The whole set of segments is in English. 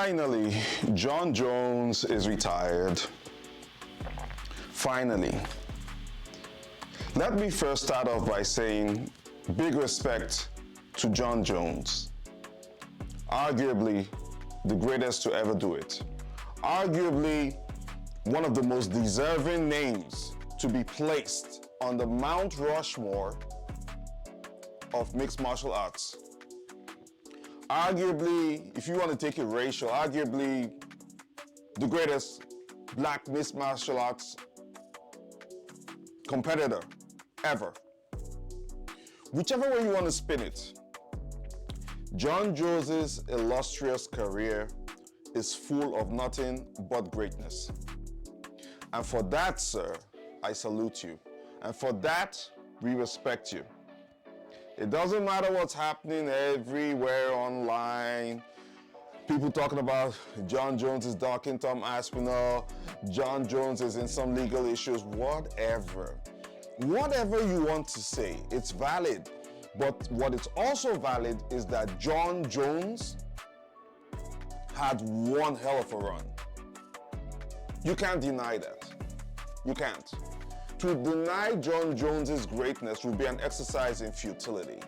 Finally, Jon Jones is retired. Finally. Let me first start off by saying big respect to Jon Jones. Arguably the greatest to ever do it. Arguably one of the most deserving names to be placed on the Mount Rushmore of mixed martial arts. Arguably, if you want to take it racial, arguably the greatest black mixed martial arts competitor ever. Whichever way you want to spin it, Jon Jones' illustrious career is full of nothing but greatness. And for that, sir, I salute you. And for that, we respect you. It doesn't matter what's happening everywhere online. People talking about Jon Jones is docking Tom Aspinall, Jon Jones is in some legal issues, whatever. Whatever you want to say, it's valid. But what is also valid is that Jon Jones had one hell of a run. You can't deny that. You can't. To deny Jon Jones' greatness would be an exercise in futility.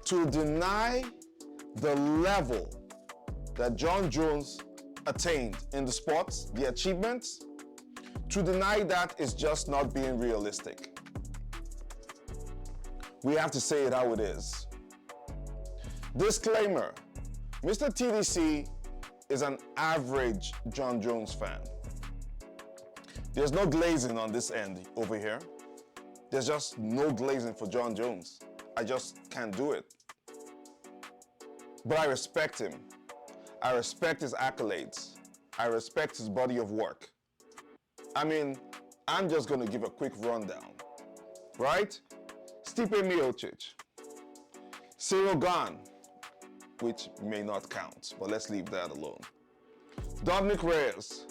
To deny the level that Jon Jones attained in the sports, the achievements, to deny that is just not being realistic. We have to say it how it is. Disclaimer, Mr. TDC is an average Jon Jones fan. There's no glazing on this end over here. There's just no glazing for Jon Jones. I just can't do it. But I respect him. I respect his accolades. I respect his body of work. I mean, I'm just going to give a quick rundown. Right? Stipe Miocic, Cyril Gane, which may not count, but let's leave that alone. Dominic Reyes,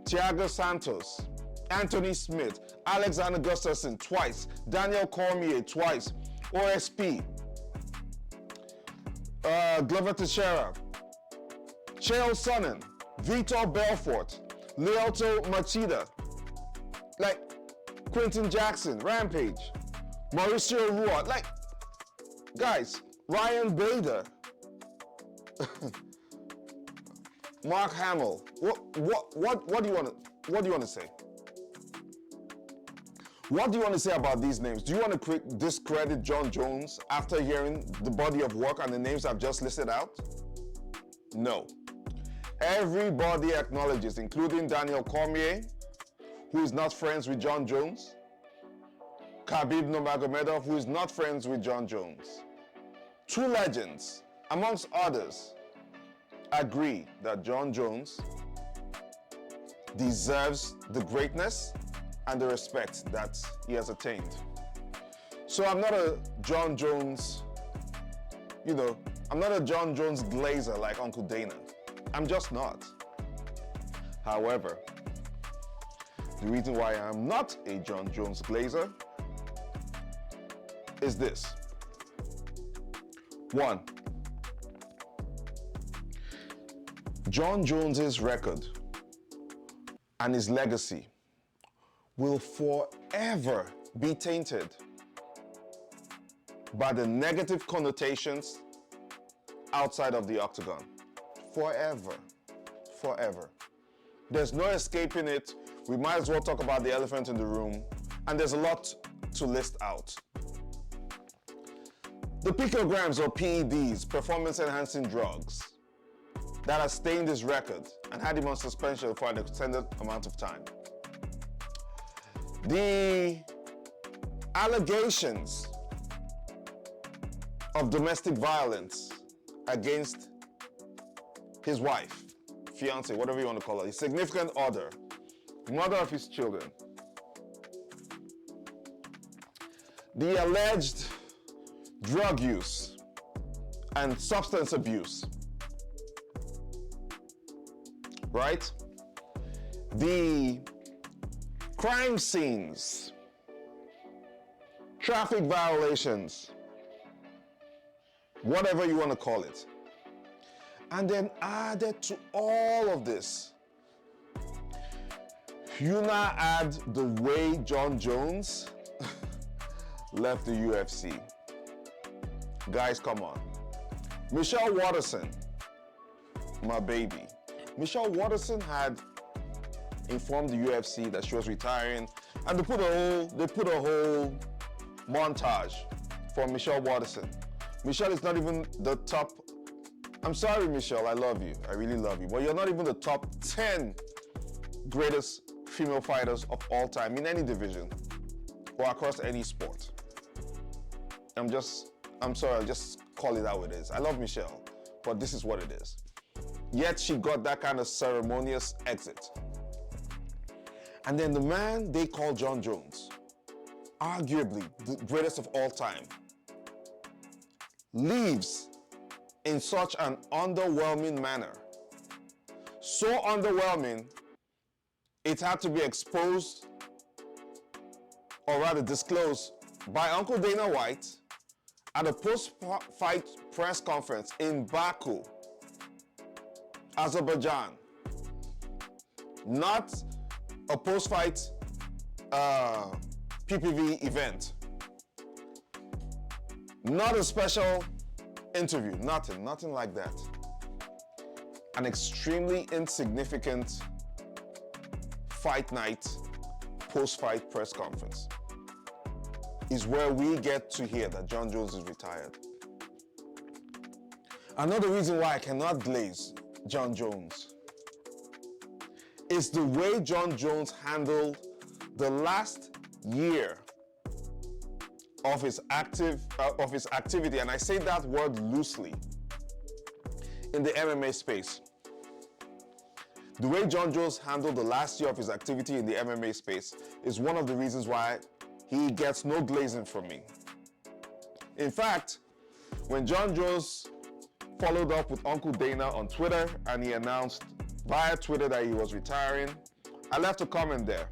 Thiago Santos, Anthony Smith, Alexander Gustafsson twice, Daniel Cormier twice, OSP, Glover Teixeira, Chael Sonnen, Vitor Belfort, Lyoto Machida, like Quentin Jackson, Rampage, Mauricio Rua, like, guys, Ryan Bader, Mark Hamill. What do you want to say? What do you want to say about these names? Do you want to discredit Jon Jones after hearing the body of work and the names I've just listed out? No. Everybody acknowledges, including Daniel Cormier, who is not friends with Jon Jones, Khabib Nurmagomedov, who is not friends with Jon Jones. Two legends, amongst others, agree that Jon Jones deserves the greatness and the respect that he has attained. So I'm not a Jon Jones, I'm not a Jon Jones glazer like Uncle Dana. I'm just not. However, the reason why I'm not a Jon Jones glazer is this. One, Jon Jones's record and his legacy will forever be tainted by the negative connotations outside of the octagon. Forever. Forever. There's no escaping it. We might as well talk about the elephant in the room, and there's a lot to list out. The picograms or PEDs, performance-enhancing drugs, that has stained his record and had him on suspension for an extended amount of time. The allegations of domestic violence against his wife, fiance, whatever you want to call her, his significant other, mother of his children. The alleged drug use and substance abuse, right? The crime scenes, traffic violations, whatever you want to call it. And then added to all of this, you now add the way Jon Jones left the UFC. Guys, come on. Michelle Waterson, my baby. Michelle Waterson had informed the UFC that she was retiring, and they put a whole montage for Michelle Waterson. Michelle is not even the top. I'm sorry, Michelle, I love you. I really love you. But you're not even the top 10 greatest female fighters of all time in any division or across any sport. I'm sorry, I'll just call it how it is. I love Michelle, but this is what it is. Yet she got that kind of ceremonious exit. And then the man they call Jon Jones, arguably the greatest of all time, leaves in such an underwhelming manner. So underwhelming, it had to be exposed, or rather disclosed, by Uncle Dana White at a post-fight press conference in Baku, Azerbaijan. Not a post-fight PPV event. Not a special interview, nothing like that. An extremely insignificant fight night, post-fight press conference is where we get to hear that Jon Jones is retired. Another reason why I cannot glaze Jon Jones is the way Jon Jones handled the last year of his activity, and I say that word loosely, in the MMA space. The way Jon Jones handled the last year of his activity in the MMA space is one of the reasons why he gets no glazing from me. In fact, when Jon Jones followed up with Uncle Dana on Twitter and he announced via Twitter that he was retiring, I left a comment there.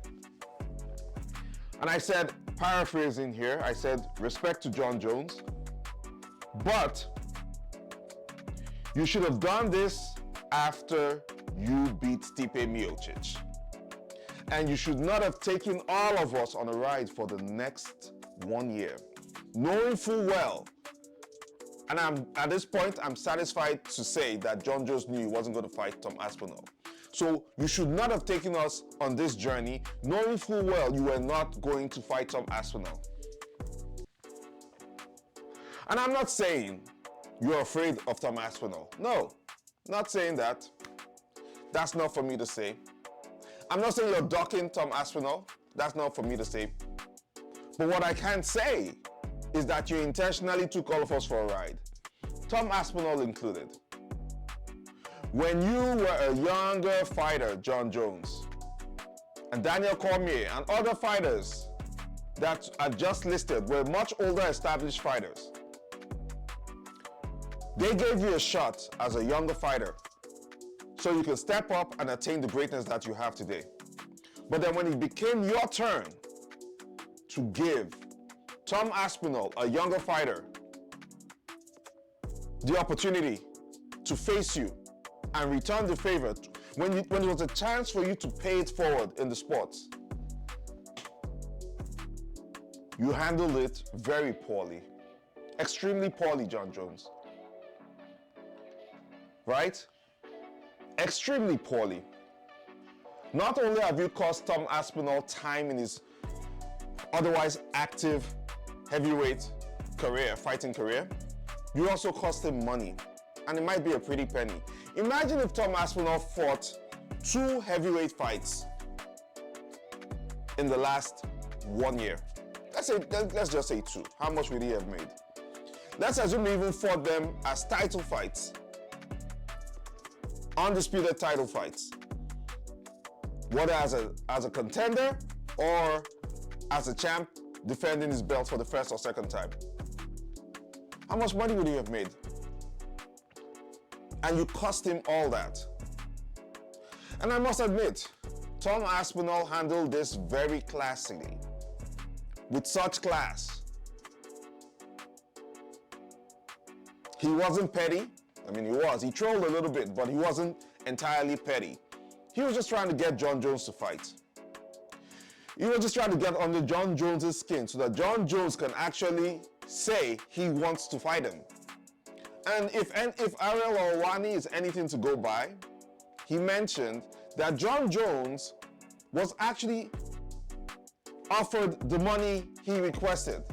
And I said, paraphrasing here, I said, respect to Jon Jones, but you should have done this after you beat Stipe Miocic. And you should not have taken all of us on a ride for the next 1 year, knowing full well, and at this point, I'm satisfied to say that Jon Jones knew he wasn't going to fight Tom Aspinall. So you should not have taken us on this journey, knowing full well you were not going to fight Tom Aspinall. And I'm not saying you're afraid of Tom Aspinall. No, not saying that. That's not for me to say. I'm not saying you're ducking Tom Aspinall. That's not for me to say. But what I can say is that you intentionally took all of us for a ride, Tom Aspinall included. When you were a younger fighter, Jon Jones, and Daniel Cormier and other fighters that are just listed were much older established fighters, they gave you a shot as a younger fighter so you could step up and attain the greatness that you have today. But then when it became your turn to give Tom Aspinall, a younger fighter, the opportunity to face you and return the favor, when there was a chance for you to pay it forward in the sports, you handled it very poorly. Extremely poorly, Jon Jones. Right? Extremely poorly. Not only have you cost Tom Aspinall time in his otherwise active heavyweight career, fighting career, you also cost him money. And it might be a pretty penny. Imagine if Tom Aspinall fought 2 heavyweight fights in the last 1 year. Let's just say 2. How much would he have made? Let's assume he even fought them as title fights. Undisputed title fights. Whether as a contender or as a champ defending his belt for the first or second time. How much money would he have made? And you cost him all that. And I must admit, Tom Aspinall handled this very classily, with such class. He wasn't petty, I mean, he was. He trolled a little bit, but he wasn't entirely petty. He was just trying to get Jon Jones to fight. He was just trying to get under Jon Jones' skin so that Jon Jones can actually say he wants to fight him. And if Ariel Helwani is anything to go by, he mentioned that Jon Jones was actually offered the money he requested.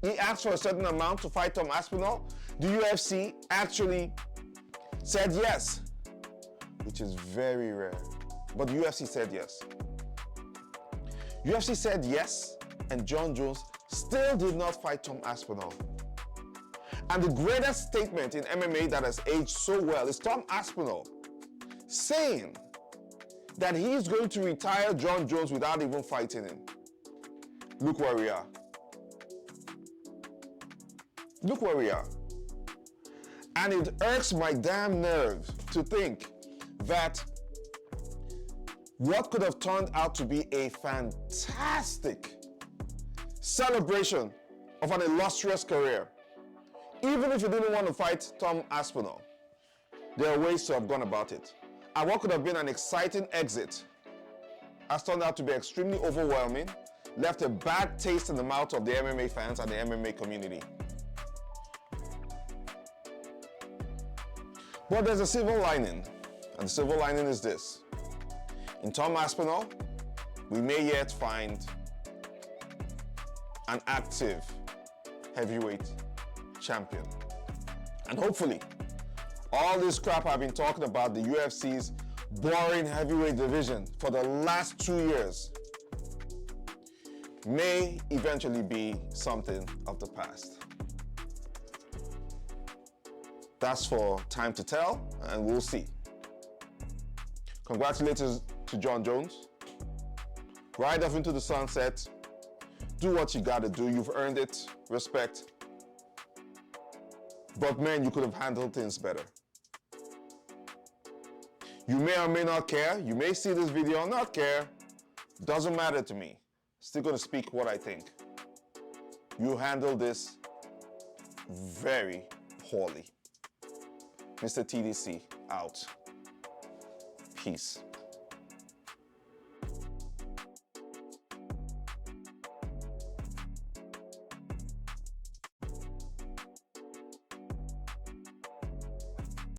He asked for a certain amount to fight Tom Aspinall. The UFC actually said yes, which is very rare. But the UFC said yes. UFC said yes, and Jon Jones still did not fight Tom Aspinall. And the greatest statement in MMA that has aged so well is Tom Aspinall saying that he's going to retire Jon Jones without even fighting him. Look where we are. Look where we are. And it irks my damn nerves to think that what could have turned out to be a fantastic celebration of an illustrious career, even if you didn't want to fight Tom Aspinall, there are ways to have gone about it. And what could have been an exciting exit has turned out to be extremely overwhelming, left a bad taste in the mouth of the MMA fans and the MMA community. But there's a silver lining, and the silver lining is this. In Tom Aspinall, we may yet find an active heavyweight champion. And hopefully, all this crap I've been talking about, the UFC's boring heavyweight division for the last 2 years, may eventually be something of the past. That's for time to tell, and we'll see. Congratulations to Jon Jones. Ride off into the sunset. Do what you gotta do. You've earned it. Respect. But man, you could have handled things better. You may or may not care. You may see this video and not care. Doesn't matter to me. Still gonna speak what I think. You handled this very poorly. Mr. TDC out. Peace.